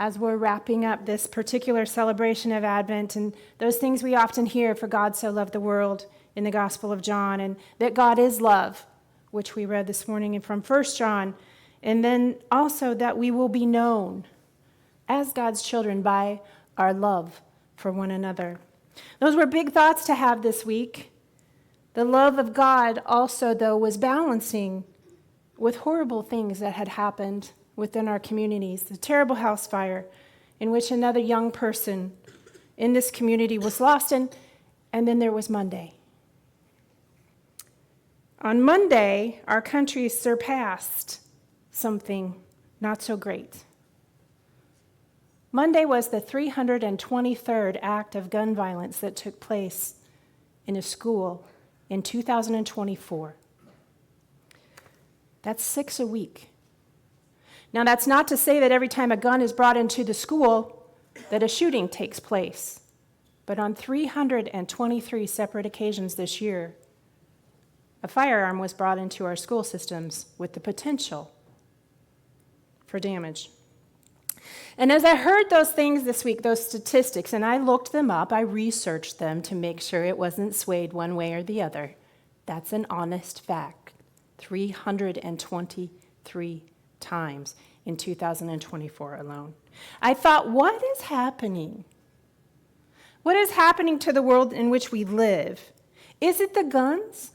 as we're wrapping up this particular celebration of Advent and those things we often hear, for God so loved the world in the Gospel of John, and that God is love, which we read this morning from 1 John, and then also that we will be known as God's children by our love for one another. Those were big thoughts to have this week. The love of God also, though, was balancing with horrible things that had happened within our communities. The terrible house fire in which another young person in this community was lost, and then there was Monday. On Monday, our country surpassed something not so great. Monday was the 323rd act of gun violence that took place in a school in 2024. That's 6 a week. Now, that's not to say that every time a gun is brought into the school that a shooting takes place. But on 323 separate occasions this year, a firearm was brought into our school systems with the potential for damage. And as I heard those things this week, those statistics, and I looked them up, I researched them to make sure it wasn't swayed one way or the other. That's an honest fact. 323 times in 2024 alone. I thought, what is happening? What is happening to the world in which we live? Is it the guns?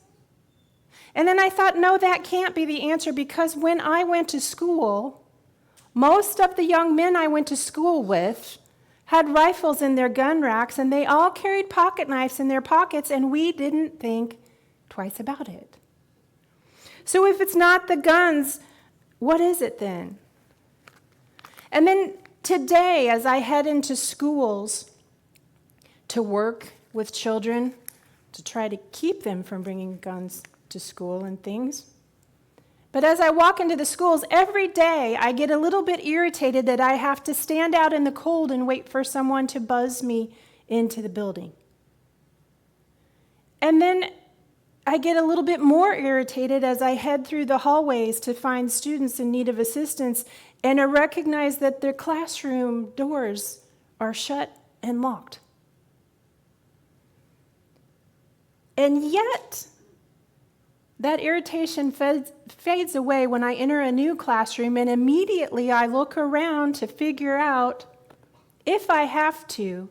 And then I thought, no, that can't be the answer, because when I went to school, most of the young men I went to school with had rifles in their gun racks, and they all carried pocket knives in their pockets, and we didn't think twice about it. So if it's not the guns, what is it then? And then today, as I head into schools to work with children, to try to keep them from bringing guns to school and things, but as I walk into the schools, every day I get a little bit irritated that I have to stand out in the cold and wait for someone to buzz me into the building. And then I get a little bit more irritated as I head through the hallways to find students in need of assistance, and I recognize that their classroom doors are shut and locked. And yet, that irritation fades away when I enter a new classroom, and immediately I look around to figure out, if I have to,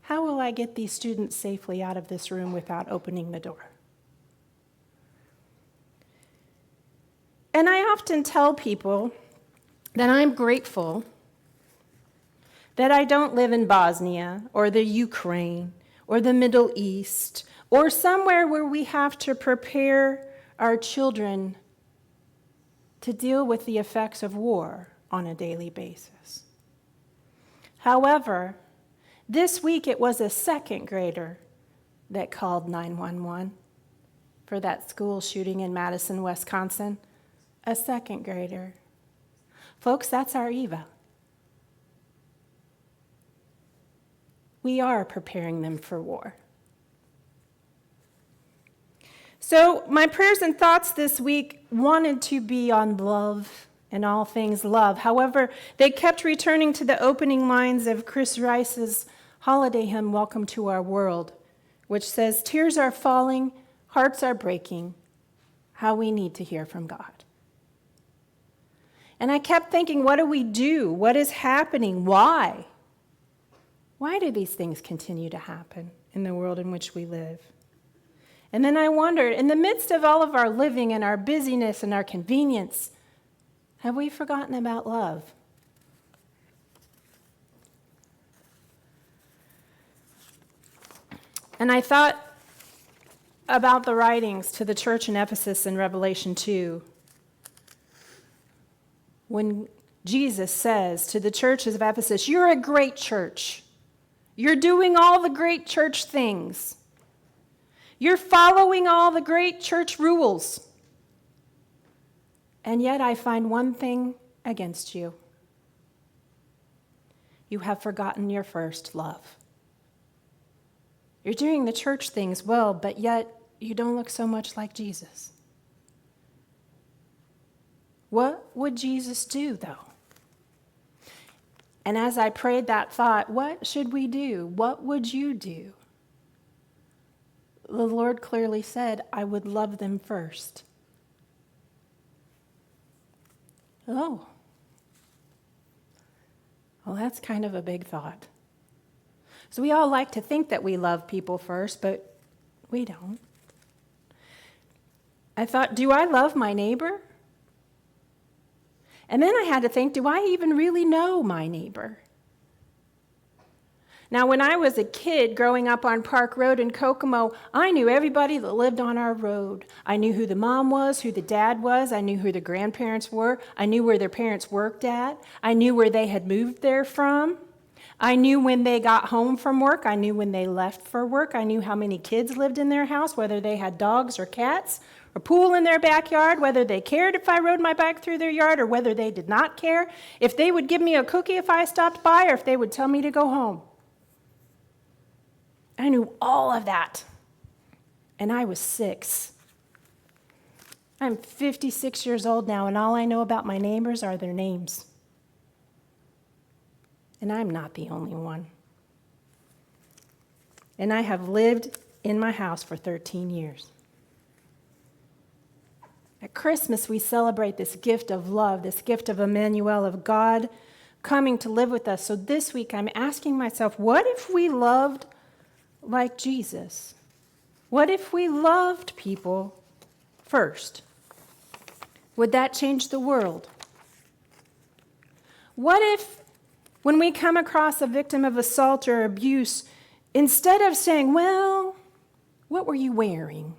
how will I get these students safely out of this room without opening the door? And I often tell people that I'm grateful that I don't live in Bosnia or the Ukraine or the Middle East or somewhere where we have to prepare our children to deal with the effects of war on a daily basis. However, this week it was a second grader that called 911 for that school shooting in Madison, Wisconsin. A second grader. Folks, that's our Eva. We are preparing them for war. So my prayers and thoughts this week wanted to be on love and all things love. However, they kept returning to the opening lines of Chris Rice's holiday hymn, Welcome to Our World, which says, tears are falling, hearts are breaking, how we need to hear from God. And I kept thinking, what do we do? What is happening? Why? Why do these things continue to happen in the world in which we live? And then I wondered, in the midst of all of our living and our busyness and our convenience, have we forgotten about love? And I thought about the writings to the church in Ephesus in Revelation 2. When Jesus says to the churches of Ephesus, you're a great church. You're doing all the great church things. You're following all the great church rules. And yet I find one thing against you. You have forgotten your first love. You're doing the church things well, but yet you don't look so much like Jesus. What would Jesus do, though? And as I prayed that thought, what should we do? What would you do? The Lord clearly said, I would love them first. Oh. Well, that's kind of a big thought. So we all like to think that we love people first, but we don't. I thought, do I love my neighbor? And then I had to think, do I even really know my neighbor? Now, when I was a kid growing up on Park Road in Kokomo, I knew everybody that lived on our road. I knew who the mom was, who the dad was. I knew who the grandparents were. I knew where their parents worked at. I knew where they had moved there from. I knew when they got home from work. I knew when they left for work. I knew how many kids lived in their house, whether they had dogs or cats, a pool in their backyard, whether they cared if I rode my bike through their yard or whether they did not care, if they would give me a cookie if I stopped by or if they would tell me to go home. I knew all of that, and I was 6. I'm 56 years old now, and all I know about my neighbors are their names. And I'm not the only one. And I have lived in my house for 13 years. At Christmas, we celebrate this gift of love, this gift of Emmanuel, of God coming to live with us. So this week, I'm asking myself, what if we loved like Jesus? What if we loved people first? Would that change the world? What if, when we come across a victim of assault or abuse, instead of saying, well, what were you wearing?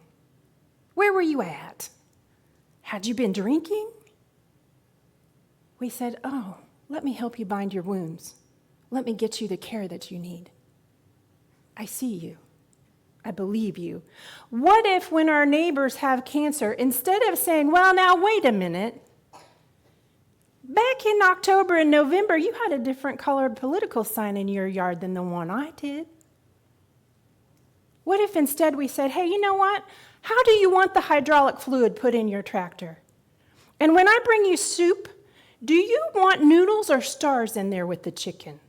Where were you at? Had you been drinking? We said, oh, let me help you bind your wounds. Let me get you the care that you need. I see you. I believe you. What if when our neighbors have cancer, instead of saying, well, now wait a minute, back in October and November, you had a different colored political sign in your yard than the one I did. What if instead we said, hey, you know what? How do you want the hydraulic fluid put in your tractor? And when I bring you soup, do you want noodles or stars in there with the chicken?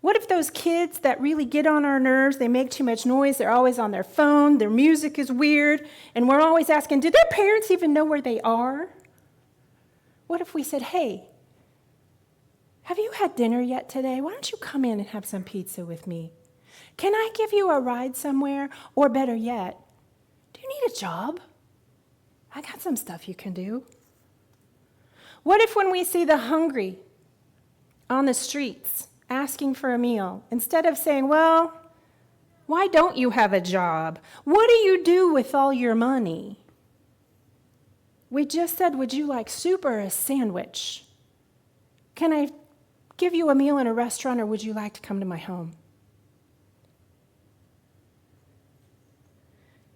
What if those kids that really get on our nerves, they make too much noise, they're always on their phone, their music is weird, and we're always asking, do their parents even know where they are? What if we said, hey, have you had dinner yet today? Why don't you come in and have some pizza with me? Can I give you a ride somewhere? Or better yet, do you need a job? I got some stuff you can do. What if when we see the hungry on the streets, asking for a meal, instead of saying, well, why don't you have a job? What do you do with all your money? We just said, would you like soup or a sandwich? Can I give you a meal in a restaurant, or would you like to come to my home?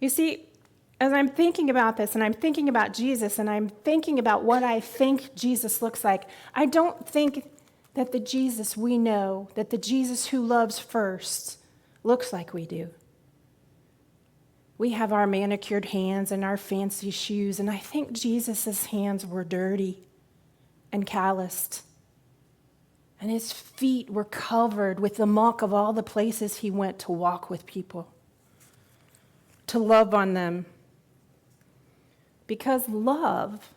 You see, as I'm thinking about this, and I'm thinking about Jesus, and I'm thinking about what I think Jesus looks like, I don't think that the Jesus we know, that the Jesus who loves first, looks like we do. We have our manicured hands and our fancy shoes, and I think Jesus' hands were dirty and calloused, and his feet were covered with the muck of all the places he went to walk with people, to love on them. Because love,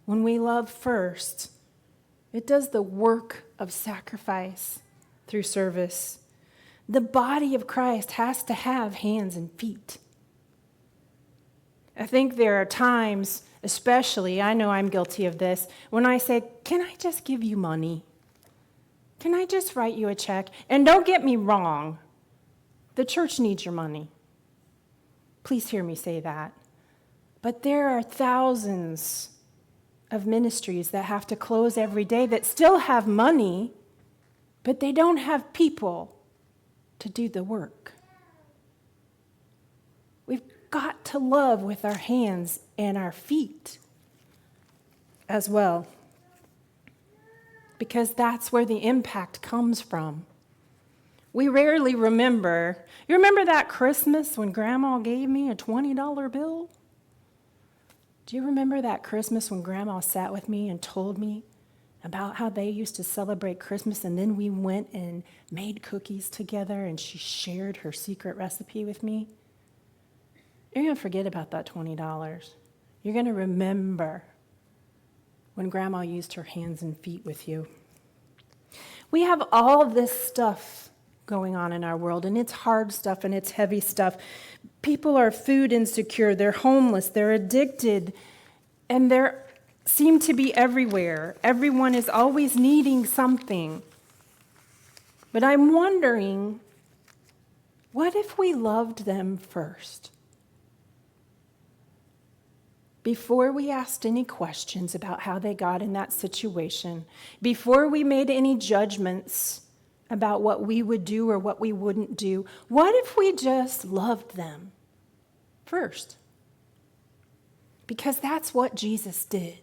when we love first, it does the work of sacrifice through service. The body of Christ has to have hands and feet. I think there are times, especially, I know I'm guilty of this, when I say, can I just give you money? Can I just write you a check? And don't get me wrong, the church needs your money. Please hear me say that. But there are thousands of ministries that have to close every day that still have money, but they don't have people to do the work. We've got to love with our hands and our feet as well, because that's where the impact comes from. We rarely remember. You remember that Christmas when Grandma gave me a $20 bill? Do you remember that Christmas when Grandma sat with me and told me about how they used to celebrate Christmas, and then we went and made cookies together, and she shared her secret recipe with me. You're going to forget about that $20. You're going to remember when Grandma used her hands and feet with you. We have all this stuff going on in our world, and it's hard stuff and it's heavy stuff. People are food insecure, they're homeless, they're addicted, and they seem to be everywhere. Everyone is always needing something. But I'm wondering, what if we loved them first? Before we asked any questions about how they got in that situation, before we made any judgments about what we would do or what we wouldn't do, what if we just loved them first? Because that's what Jesus did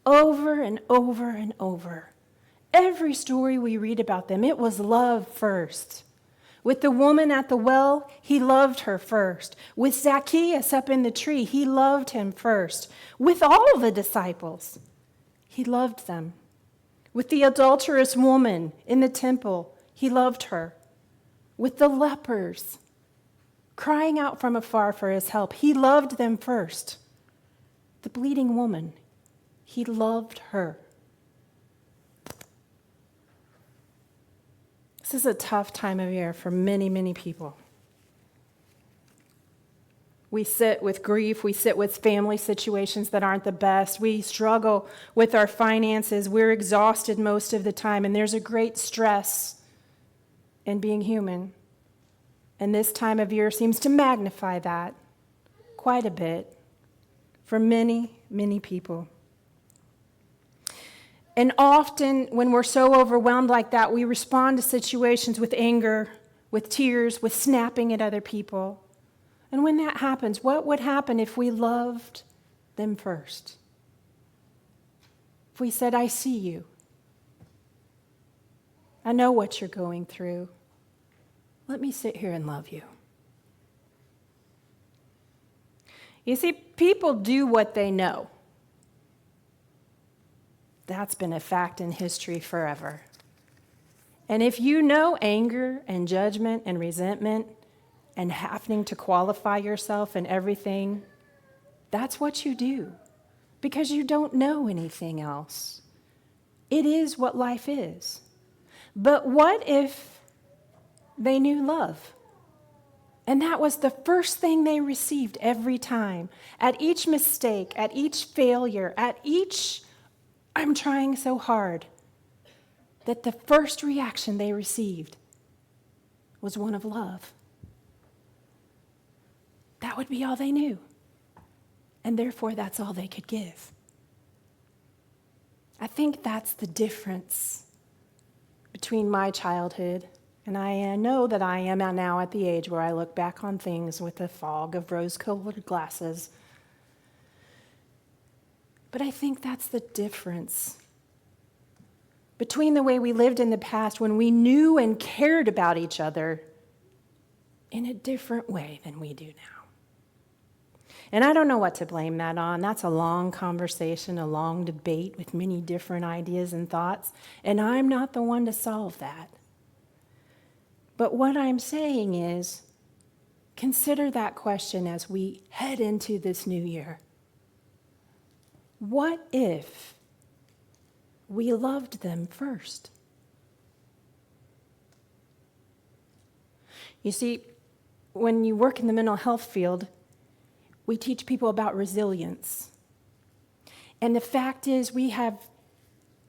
over and over and over. Every story we read about them, it was love first. With the woman at the well, he loved her first. With Zacchaeus up in the tree, he loved him first. With all the disciples, he loved them. With the adulterous woman in the temple, he loved her. With the lepers crying out from afar for his help, he loved them first. The bleeding woman, he loved her. This is a tough time of year for many, many people. We sit with grief. We sit with family situations that aren't the best. We struggle with our finances. We're exhausted most of the time, and there's a great stress in being human. And this time of year seems to magnify that quite a bit for many, many people. And often when we're so overwhelmed like that, we respond to situations with anger, with tears, with snapping at other people. And when that happens, what would happen if we loved them first? If we said, I see you. I know what you're going through. Let me sit here and love you. You see, people do what they know. That's been a fact in history forever. And if you know anger and judgment and resentment and having to qualify yourself and everything, that's what you do because you don't know anything else. It is what life is. But what if they knew love? And that was the first thing they received every time. At each mistake, at each failure, at each I'm trying so hard, that the first reaction they received was one of love. That would be all they knew. And therefore, that's all they could give. I think that's the difference between my childhood, and I know that I am now at the age where I look back on things with a fog of rose-colored glasses. But I think that's the difference between the way we lived in the past when we knew and cared about each other in a different way than we do now. And I don't know what to blame that on. That's a long conversation, a long debate with many different ideas and thoughts, and I'm not the one to solve that. But what I'm saying is, consider that question as we head into this new year. What if we loved them first? You see, when you work in the mental health field, we teach people about resilience. And the fact is, we have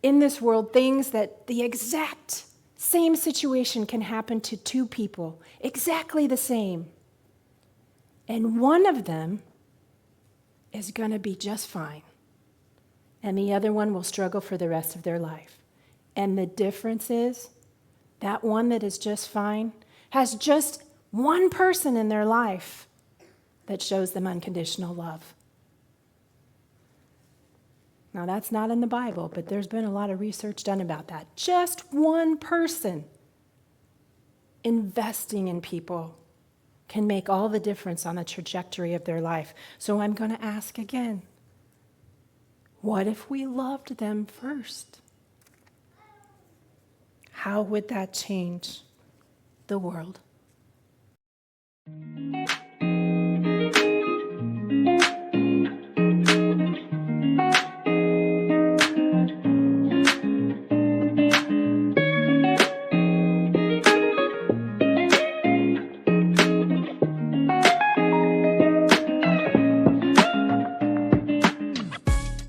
in this world things that the exact same situation can happen to two people, exactly the same. And one of them is going to be just fine. And the other one will struggle for the rest of their life. And the difference is that one that is just fine has just one person in their life that shows them unconditional love. Now, that's not in the Bible, but there's been a lot of research done about that. Just one person investing in people can make all the difference on the trajectory of their life. So I'm going to ask again. What if we loved them first? how would that change the world?